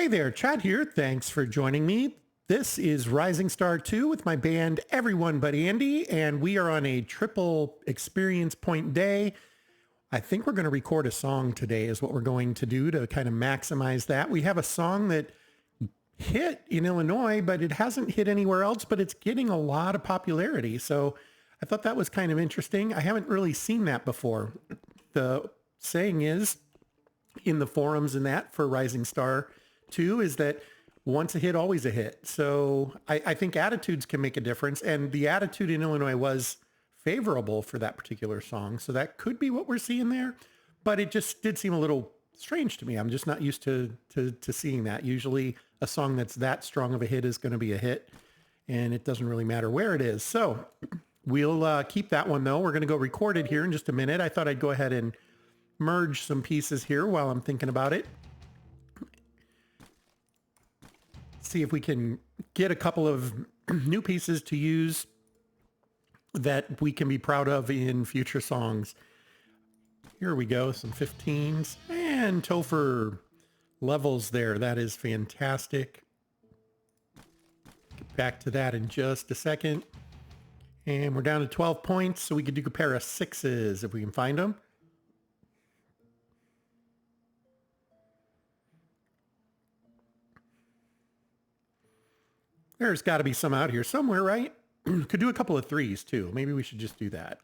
Hey there, Chad here. Thanks for joining me. This is Rising Star 2 with my band Everyone But Andy, and we are on a triple experience point day. I think we're going to record a song today is what we're going to do to kind of maximize that. We have a song that hit in Illinois, but it hasn't hit anywhere else, but it's getting a lot of popularity. So I thought that was kind of interesting. I haven't really seen that before. The saying is in the forums and that for Rising Star 2 is that once a hit, always a hit. So I think attitudes can make a difference. And the attitude in Illinois was favorable for that particular song. So that could be what we're seeing there. But it just did seem a little strange to me. I'm just not used to seeing that. Usually a song that's that strong of a hit is going to be a hit. And it doesn't really matter where it is. So we'll keep that one, though. We're going to go record it here in just a minute. I thought I'd go ahead and merge some pieces here while I'm thinking about it. See if we can get a couple of new pieces to use that we can be proud of in future songs. Here we go, some 15s and Topher levels there. That is fantastic. Get back to that in just a second. And we're down to 12 points, so we could do a pair of sixes if we can find them. There's got to be some out here somewhere, right? Could do a couple of threes too. Maybe we should just do that.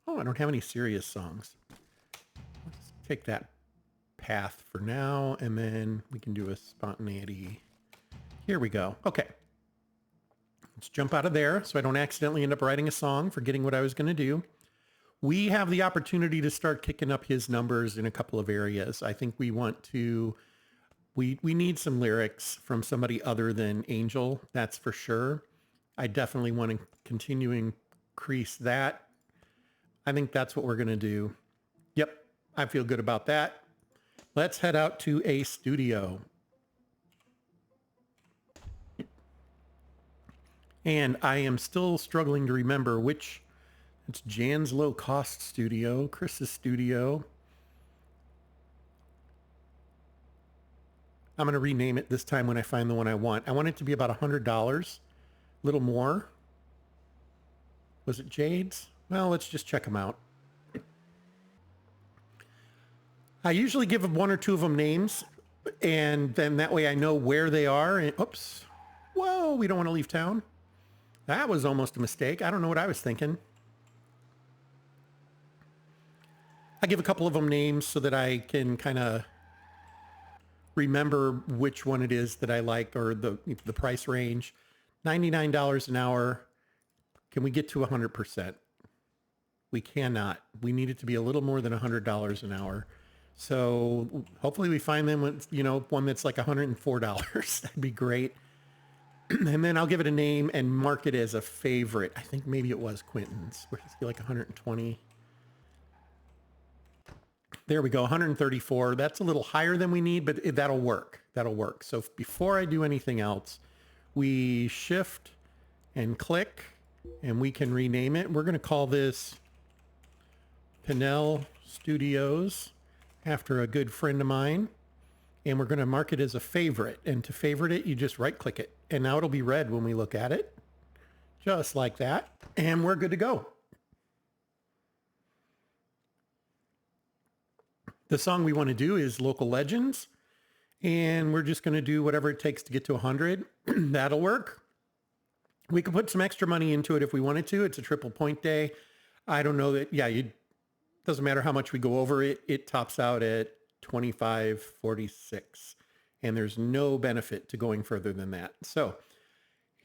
Oh, I don't have any serious songs. Let's take that path for now, and then we can do a spontaneity. Here we go. Okay. Let's jump out of there so I don't accidentally end up writing a song, forgetting what I was going to do. We have the opportunity to start kicking up his numbers in a couple of areas. I think we want to... We need some lyrics from somebody other than Angel, that's for sure. I definitely want to continue to increase that. I think that's what we're going to do. Yep, I feel good about that. Let's head out to a studio. And I am still struggling to remember which. It's Jan's low cost studio, Chris's studio. I'm going to rename it this time when I find the one I want. I want it to be about $100, a little more. Was it Jade's? Well, let's just check them out. I usually give one or two of them names, and then that way I know where they are. And, oops. Whoa, we don't want to leave town. That was almost a mistake. I don't know what I was thinking. I give a couple of them names so that I can kind of remember which one it is that I like, or the price range. $99 an hour. Can we get to 100%? We cannot. We need it to be a little more than $100 an hour. So hopefully we find them with, one that's like $104. That'd be great. And then I'll give it a name and mark it as a favorite. I think maybe it was Quentin's. Where it's like 120. There we go, 134. That's a little higher than we need, but that'll work. That'll work. So before I do anything else, we shift and click, and we can rename it. We're going to call this Pinnell Studios after a good friend of mine. And we're going to mark it as a favorite. And to favorite it, you just right click it. And now it'll be red when we look at it. Just like that. And we're good to go. The song we want to do is Local Legends, and we're just going to do whatever it takes to get to 100. That'll work. We could put some extra money into it if we wanted to. It's a triple point day. I don't know that, doesn't matter how much we go over it. It tops out at 25.46, and there's no benefit to going further than that. So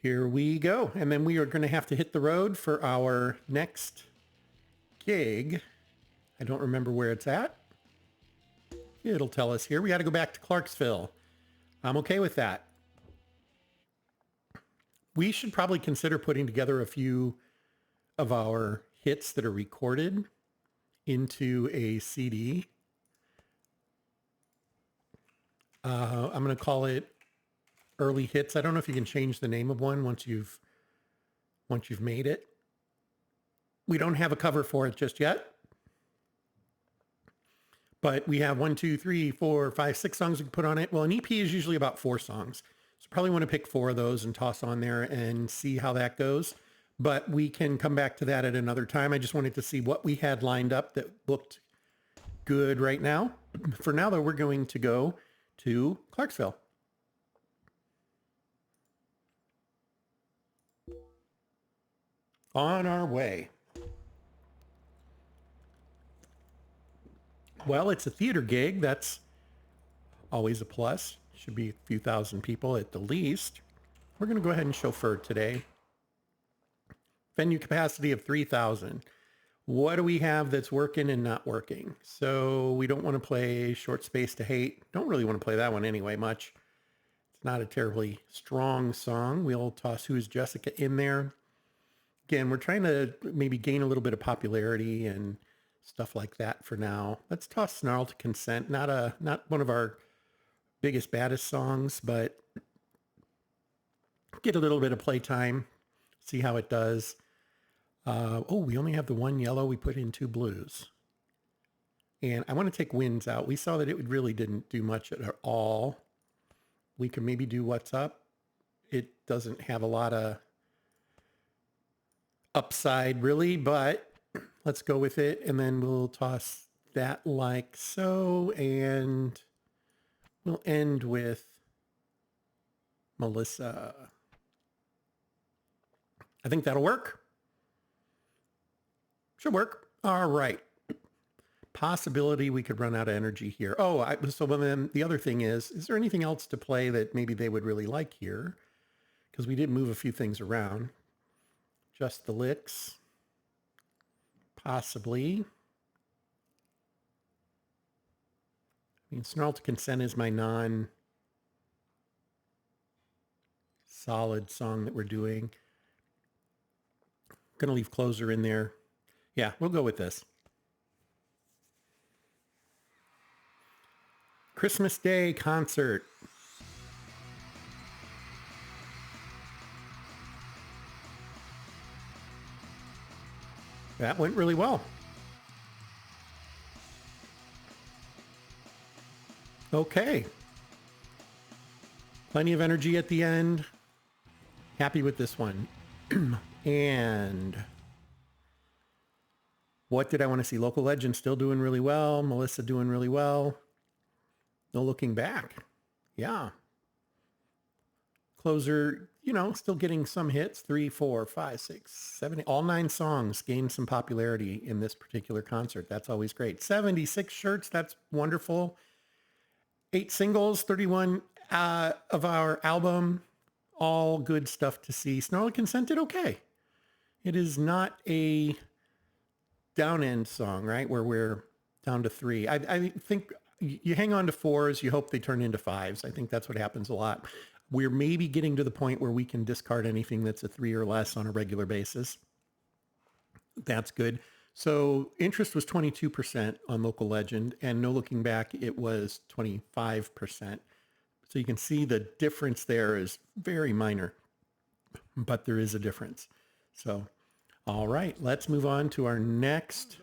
here we go. And then we are going to have to hit the road for our next gig. I don't remember where it's at. It'll tell us here. We got to go back to Clarksville. I'm okay with that. We should probably consider putting together a few of our hits that are recorded into a CD. I'm going to call it Early Hits. I don't know if you can change the name of one once you've made it. We don't have a cover for it just yet. But we have 1, 2, 3, 4, 5, 6 songs we can put on it. Well, an EP is usually about 4 songs. So probably want to pick 4 of those and toss on there and see how that goes. But we can come back to that at another time. I just wanted to see what we had lined up that looked good right now. For now, though, we're going to go to Clarksville. On our way. Well, it's a theater gig. That's always a plus. Should be a few thousand people at the least. We're going to go ahead and chauffeur today. Venue capacity of 3,000. What do we have that's working and not working? So we don't want to play Short Space to Hate. Don't really want to play that one anyway much. It's not a terribly strong song. We'll toss Who's Jessica in there. Again, we're trying to maybe gain a little bit of popularity and stuff like that for now. Let's toss Snarl to Consent. Not one of our biggest, baddest songs, but get a little bit of playtime, see how it does. We only have the 1 yellow. We put in 2 blues. And I want to take Winds out. We saw that it really didn't do much at all. We can maybe do What's Up. It doesn't have a lot of upside really, but let's go with it. And then we'll toss that like so. And we'll end with Melissa. I think that'll work. Should work. All right. Possibility we could run out of energy here. So then the other thing is there anything else to play that maybe they would really like here? Because we did move a few things around. Just the Licks. Possibly. I mean, Snarl to Consent is my non-solid song that we're doing. Going to leave Closer in there. Yeah, we'll go with this. Christmas Day concert. That went really well. Okay. Plenty of energy at the end. Happy with this one. And what did I want to see? Local Legend still doing really well. Melissa doing really well. No Looking Back. Yeah. Closer, still getting some hits. 3, 4, 5, 6, 7, all 9 songs gained some popularity in this particular concert. That's always great. 76 shirts. That's wonderful. 8 singles, 31 of our album. All good stuff to see. Snarl Consent did okay. It is not a down end song, right? Where we're down to 3. I think you hang on to 4s. You hope they turn into 5s. I think that's what happens a lot. We're maybe getting to the point where we can discard anything that's a 3 or less on a regular basis. That's good. So interest was 22% on Local Legend, and No Looking Back, it was 25%. So you can see the difference there is very minor, but there is a difference. So, all right, let's move on to our next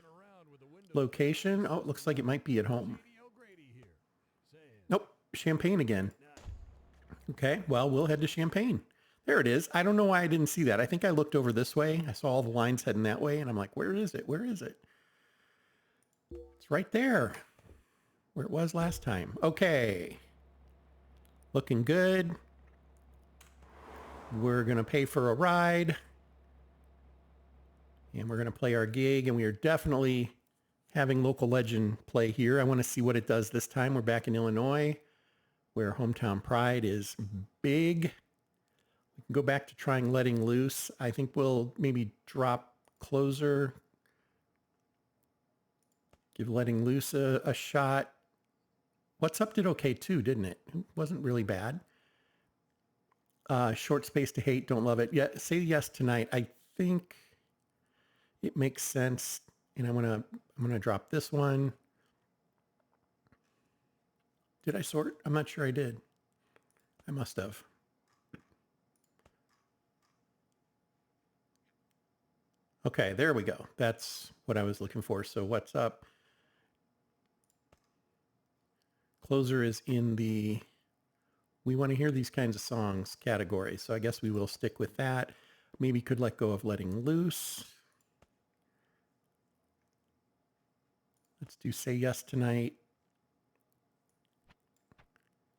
location. Oh, it looks like it might be at home. Nope, Champaign again. Okay, well, we'll head to Champaign. There it is. I don't know why I didn't see that. I think I looked over this way. I saw all the lines heading that way, and I'm like, where is it? Where is it? It's right there, where it was last time. Okay. Looking good. We're going to pay for a ride. And we're going to play our gig. And we are definitely having Local Legend play here. I want to see what it does this time. We're back in Illinois, where Hometown Pride is big. We can go back to trying Letting Loose. I think we'll maybe drop Closer. Give Letting Loose a shot. What's Up did okay too, didn't it? It wasn't really bad. Short Space to Hate, don't love it. Yeah, Say Yes Tonight. I think it makes sense. And I'm gonna drop this one. Did I sort? I'm not sure I did. I must have. Okay, there we go. That's what I was looking for. So What's Up? Closer is in the we want to hear these kinds of songs category. So I guess we will stick with that. Maybe could let go of Letting Loose. Let's do Say Yes Tonight.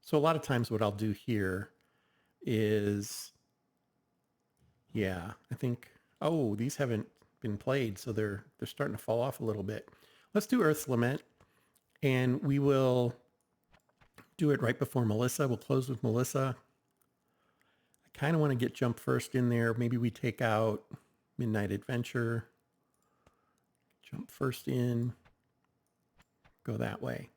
So a lot of times what I'll do here is, yeah, I think, oh, these haven't been played, so they're starting to fall off a little bit. Let's do Earth's Lament, and we will do it right before Melissa. We'll close with Melissa. I kind of want to get Jump First in there. Maybe we take out Midnight Adventure. Jump First in. Go that way.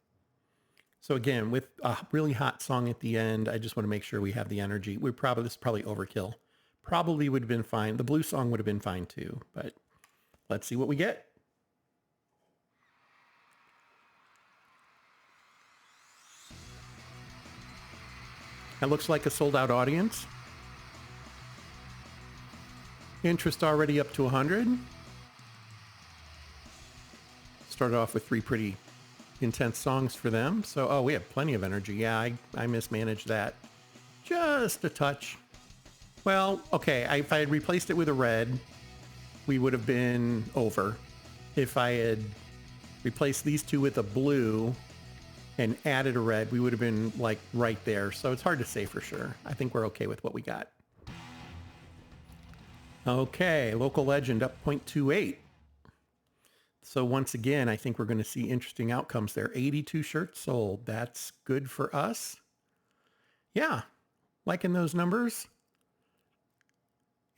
So again, with a really hot song at the end, I just want to make sure we have the energy. This is probably overkill. Probably would have been fine. The blue song would have been fine too, but let's see what we get. That looks like a sold out audience. Interest already up to 100. Started off with 3 pretty intense songs for them. So, oh, we have plenty of energy. Yeah, I mismanaged that just a touch. Well, okay, if I had replaced it with a red, we would have been over. If I had replaced these two with a blue and added a red, we would have been like right there. So it's hard to say for sure. I think we're okay with what we got. Okay, Local Legend up 0.28. So once again, I think we're going to see interesting outcomes there. 82 shirts sold. That's good for us. Yeah, liking those numbers.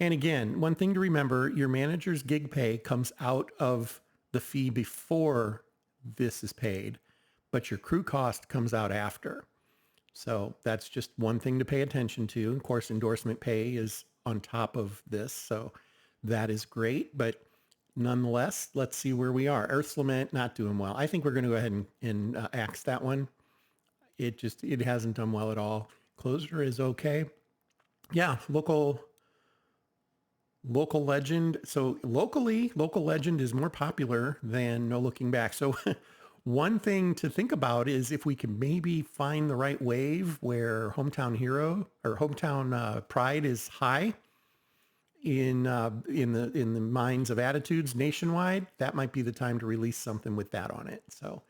And again, one thing to remember, your manager's gig pay comes out of the fee before this is paid, but your crew cost comes out after. So that's just one thing to pay attention to. Of course, endorsement pay is on top of this, so that is great. But nonetheless, let's see where we are. Earth's Lament, not doing well. I think we're going to go ahead and axe that one. It hasn't done well at all. Closer is okay. Yeah, local legend. So locally, Local Legend is more popular than No Looking Back. So one thing to think about is if we can maybe find the right wave where Hometown Hero or Hometown Pride is high in the minds of attitudes nationwide, that might be the time to release something with that on it. So,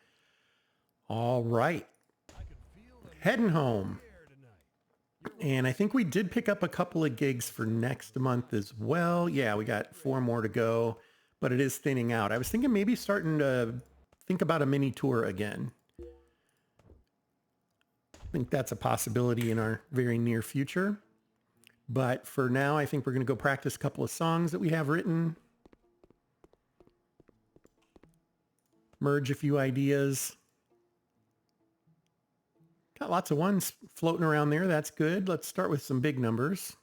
all right, heading home. And I think we did pick up a couple of gigs for next month as well. Yeah, we got 4 more to go, but it is thinning out. I was thinking maybe starting to think about a mini tour again. I think that's a possibility in our very near future. But for now, I think we're going to go practice a couple of songs that we have written. Merge a few ideas. Got lots of ones floating around there. That's good. Let's start with some big numbers,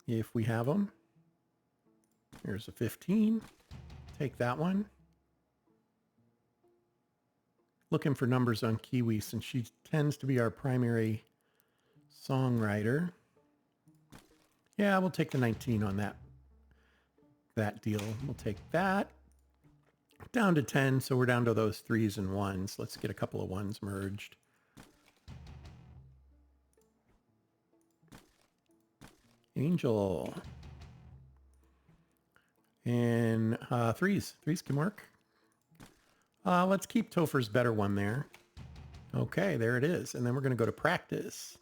if we have them. Here's a 15. Take that one. Looking for numbers on Kiwi since she tends to be our primary songwriter. Yeah, we'll take the 19 on that deal. We'll take that. Down to 10, so we're down to those 3s and 1s. Let's get a couple of 1s merged. Angel. And 3s. 3s can work. Let's keep Topher's Better one there. Okay, there it is. And then we're going to go to practice.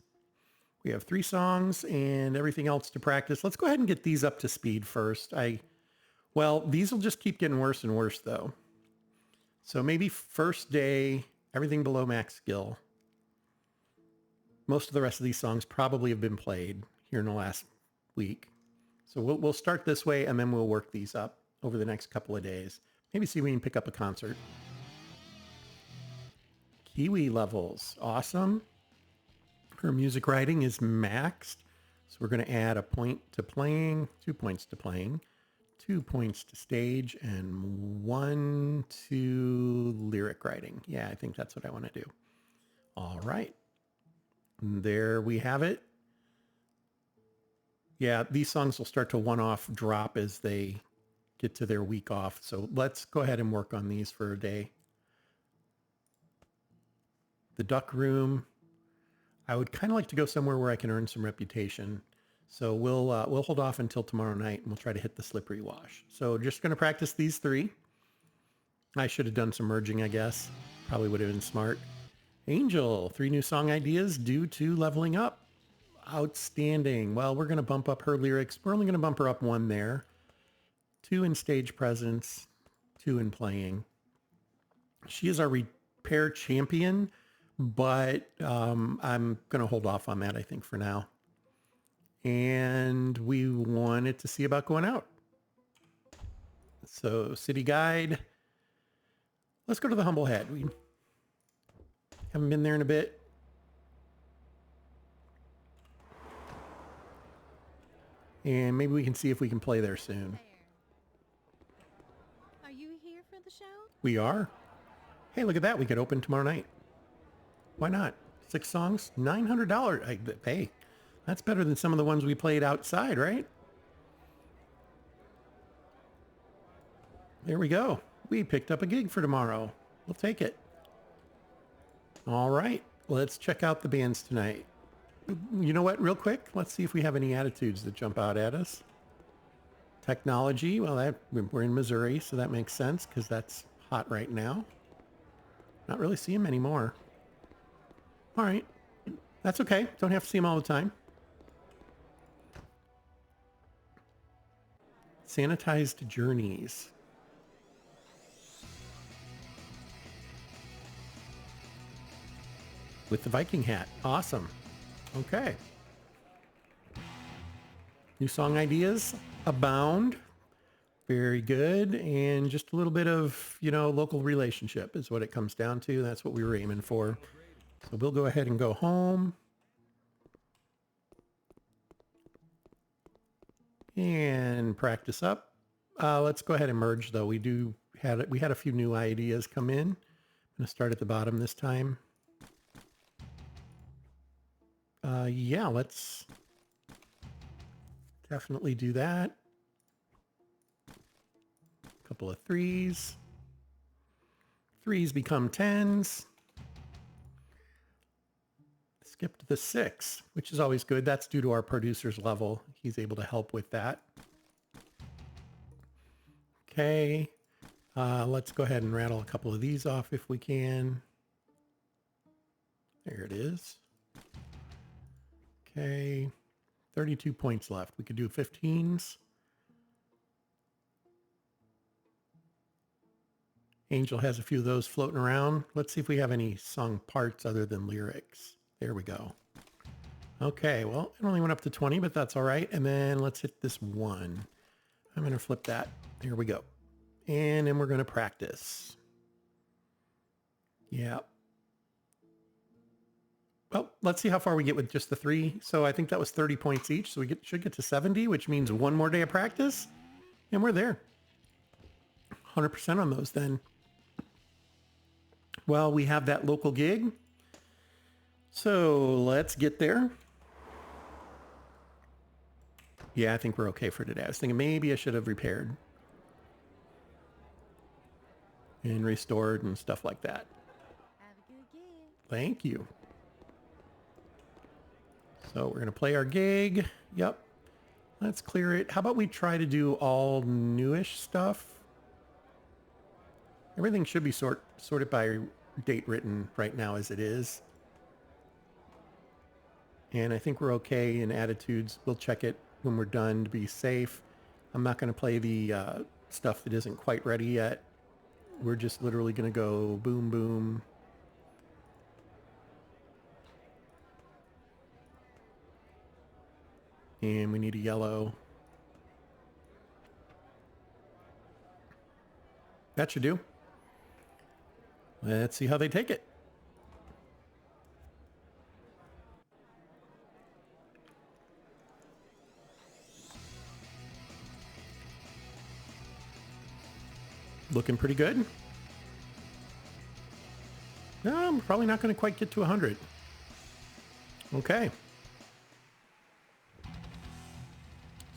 We have 3 songs and everything else to practice. Let's go ahead and get these up to speed first. Well, these will just keep getting worse and worse though. So maybe first day, everything below max skill. Most of the rest of these songs probably have been played here in the last week. So we'll start this way and then we'll work these up over the next couple of days. Maybe see if we can pick up a concert. Kiwi levels, awesome. Her music writing is maxed. So we're going to add a point to playing, 2 points to playing, 2 points to stage, and 1 to lyric writing. Yeah, I think that's what I want to do. All right. And there we have it. Yeah, these songs will start to one-off drop as they get to their week off. So let's go ahead and work on these for a day. the duck room. I would kind of like to go somewhere where I can earn some reputation. So we'll hold off until tomorrow night and we'll try to hit the slippery wash. So just going to practice these three. I should have done some merging, I guess. Probably would have been smart. Angel, 3 new song ideas due to leveling up. Outstanding. Well, we're going to bump up her lyrics. We're only going to bump her up 1 there. 2 in stage presence, 2 in playing. She is our repair champion, but I'm going to hold off on that, I think, for now. And we wanted to see about going out. So city guide. Let's go to the Humble Head. We haven't been there in a bit. And maybe we can see if we can play there soon. Are you here for the show? We are. Hey, look at that. We could open tomorrow night. Why not? 6 songs, $900. Hey, that's better than some of the ones we played outside, right? There we go. We picked up a gig for tomorrow. We'll take it. All right. Let's check out the bands tonight. You know what? Real quick, let's see if we have any attitudes that jump out at us. Technology. Well, we're in Missouri, so that makes sense because that's hot right now. Not really see them anymore. All right. That's okay. Don't have to see them all the time. Sanitized Journeys. With the Viking hat. Awesome. Okay. New song ideas abound. Very good. And just a little bit of, local relationship is what it comes down to. That's what we were aiming for. So we'll go ahead and go home. And practice up. Let's go ahead and merge though. We had a few new ideas come in. I'm going to start at the bottom this time. Yeah, let's definitely do that. A couple of 3s. 3s become 10s. Skipped the 6, which is always good. That's due to our producer's level. He's able to help with that. Okay. Let's go ahead and rattle a couple of these off if we can. There it is. Okay. 32 points left. We could do 15s. Angel has a few of those floating around. Let's see if we have any sung parts other than lyrics. There we go. Okay, well, it only went up to 20, but that's all right. And then let's hit this 1. I'm going to flip that. There we go. And then we're going to practice. Yeah. Well, let's see how far we get with just the 3. So I think that was 30 points each. So we should get to 70, which means 1 more day of practice. And we're there. 100% on those then. Well, we have that local gig. So let's get there. Yeah, I think we're okay for today. I was thinking maybe I should have repaired and restored and stuff like that. Have a good gig. Thank you. So we're going to play our gig. Yep. Let's clear it. How about we try to do all newish stuff? Everything should be sorted by date written right now as it is. And I think we're okay in attitudes. We'll check it when we're done to be safe. I'm not going to play the stuff that isn't quite ready yet. We're just literally going to go boom, boom. And we need a yellow. That should do. Let's see how they take it. Looking pretty good. No, I'm probably not going to quite get to 100. Okay.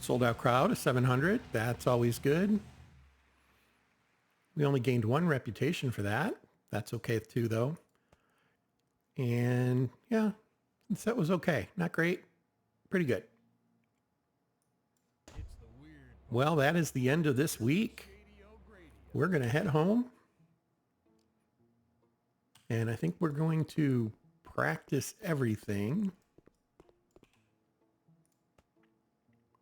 Sold out crowd of 700. That's always good. We only gained 1 reputation for that. That's okay too, though. And yeah, that was okay. Not great. Pretty good. Well, that is the end of this week. We're going to head home. And I think we're going to practice everything.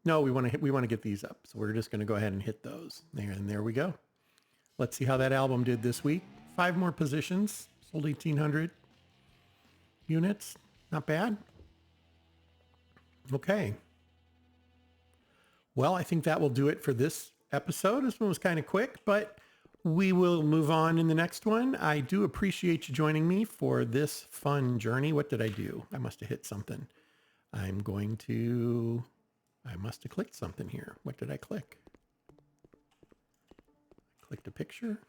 No, we want to get these up. So we're just going to go ahead and hit those. There we go. Let's see how that album did this week. 5 more positions, sold 1,800 units. Not bad. Okay. Well, I think that will do it for this episode. This one was kind of quick, but we will move on in the next one. I do appreciate you joining me for this fun journey. What did I do? I must have hit something. I must have clicked something here. What did I click? I clicked a picture.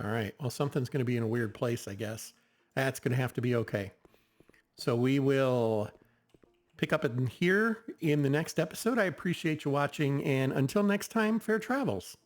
All right. Well, something's going to be in a weird place, I guess. That's going to have to be okay. So we will pick up in here in the next episode. I appreciate you watching. And until next time, fair travels.